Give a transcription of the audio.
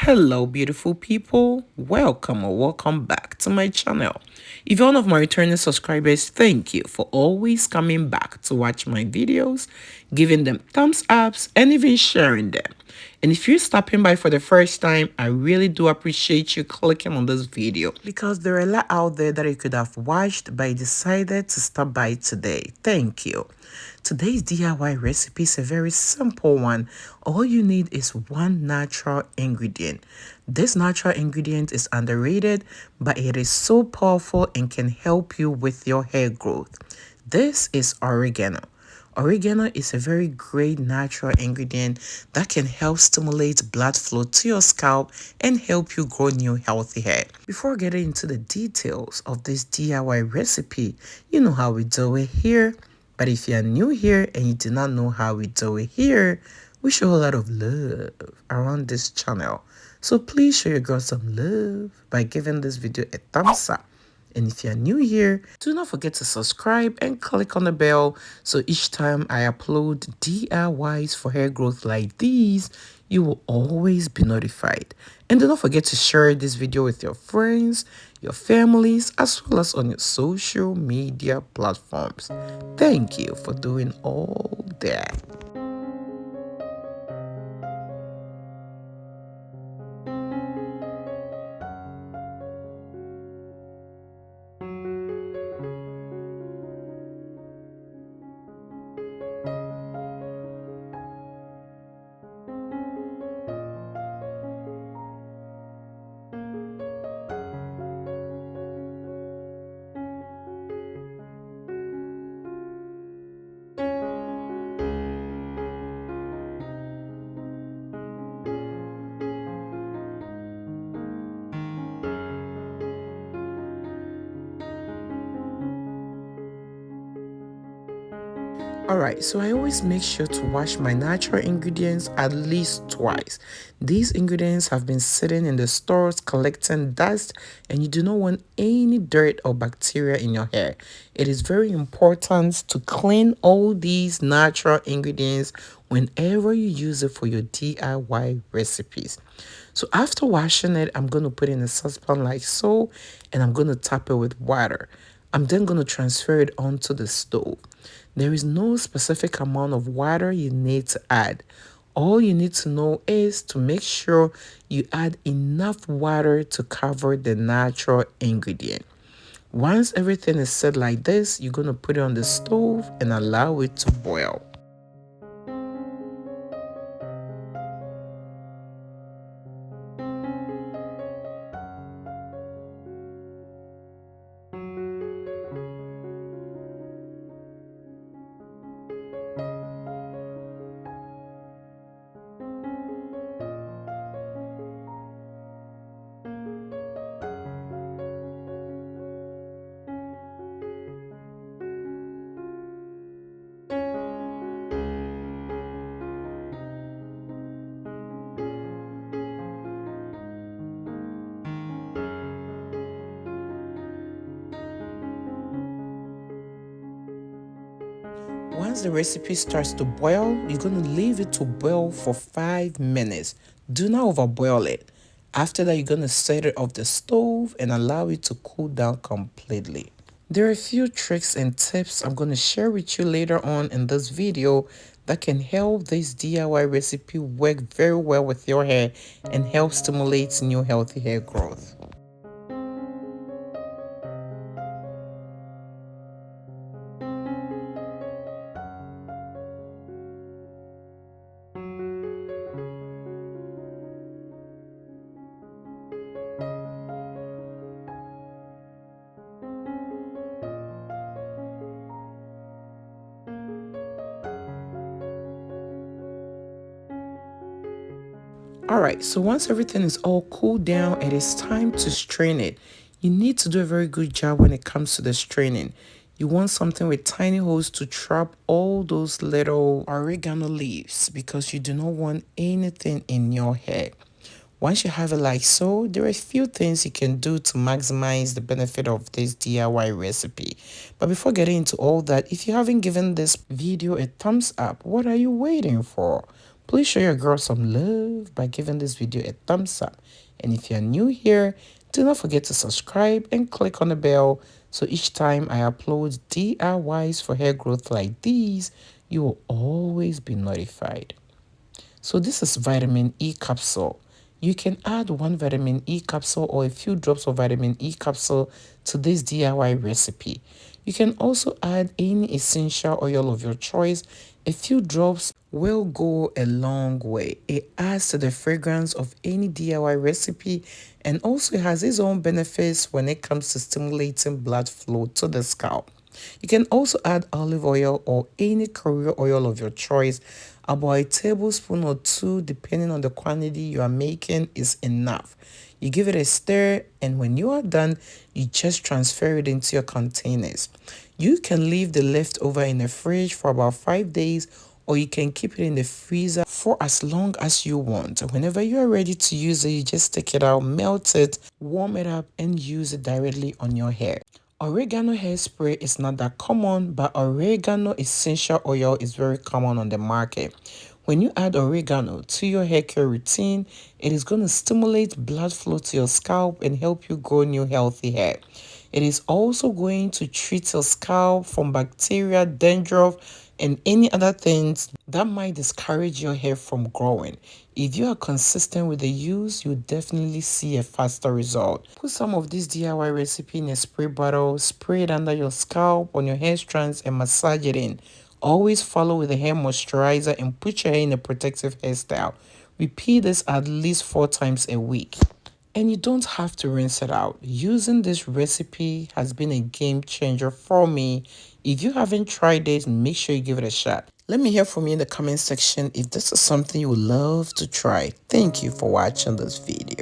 Hello, beautiful people. Welcome or welcome back to my channel. If you're one of my returning subscribers, thank you for always coming back to watch my videos, giving them thumbs ups, and even sharing them. And if you're stopping by for the first time, I really do appreciate you clicking on this video because there are a lot out there that you could have watched, but I decided to stop by today. Thank you. Today's DIY recipe is a very simple one. All you need is one natural ingredient. This natural ingredient is underrated, but it is so powerful and can help you with your hair growth. This is oregano. Oregano is a very great natural ingredient that can help stimulate blood flow to your scalp and help you grow new healthy hair. Before getting into the details of this DIY recipe, you know how we do it here. But if you are new here and you do not know how we do it here, we show a lot of love around this channel. So please show your girl some love by giving this video a thumbs up. And if you're new here, do not forget to subscribe and click on the bell so each time I upload DIYs for hair growth like these, you will always be notified. And do not forget to share this video with your friends, your families, as well as on your social media platforms. Thank you for doing all that. Alright, so I always make sure to wash my natural ingredients at least twice. These ingredients have been sitting in the stores collecting dust, and you do not want any dirt or bacteria in your hair. It is very important to clean all these natural ingredients whenever you use it for your DIY recipes. So after washing it, I'm going to put it in a saucepan like so, and I'm going to tap it with water. I'm then going to transfer it onto the stove. There is no specific amount of water you need to add. All you need to know is to make sure you add enough water to cover the natural ingredient. Once everything is set like this, you're going to put it on the stove and allow it to boil. Once the recipe starts to boil, you're going to leave it to boil for 5 minutes. Do not overboil it. After that, you're going to set it off the stove and allow it to cool down completely. There are a few tricks and tips I'm going to share with you later on in this video that can help this DIY recipe work very well with your hair and help stimulate new healthy hair growth. Alright, so once everything is all cooled down, it is time to strain it. You need to do a very good job when it comes to the straining. You want something with tiny holes to trap all those little oregano leaves because you do not want anything in your hair. Once you have it like so, there are a few things you can do to maximize the benefit of this DIY recipe. But before getting into all that, if you haven't given this video a thumbs up, what are you waiting for? Please show your girl some love by giving this video a thumbs up. And if you're new here, do not forget to subscribe and click on the bell so each time I upload DIYs for hair growth like these, you will always be notified. So this is vitamin E capsule. You can add one vitamin E capsule or a few drops of vitamin E capsule to this DIY recipe. You can also add any essential oil of your choice. A few drops will go a long way. It adds to the fragrance of any DIY recipe and also has its own benefits when it comes to stimulating blood flow to the scalp. You can also add olive oil or any carrier oil of your choice. About a tablespoon or two, depending on the quantity you are making, is enough. You give it a stir, and when you are done, you just transfer it into your containers. You can leave the leftover in the fridge for about 5 days, or you can keep it in the freezer for as long as you want. Whenever you are ready to use it, you just take it out, melt it, warm it up, and use it directly on your hair. Oregano hairspray is not that common, but oregano essential oil is very common on the market. When you add oregano to your hair care routine, it is going to stimulate blood flow to your scalp and help you grow new healthy hair. It is also going to treat your scalp from bacteria, dandruff, and any other things that might discourage your hair from growing. If you are consistent with the use, you'll definitely see a faster result. Put some of this DIY recipe in a spray bottle, spray it under your scalp, on your hair strands, and massage it in. Always follow with a hair moisturizer and put your hair in a protective hairstyle. Repeat this at least 4 times a week. And you don't have to rinse it out. Using this recipe has been a game changer for me. If you haven't tried it, make sure you give it a shot. Let me hear from you in the comment section if this is something you would love to try. Thank you for watching this video.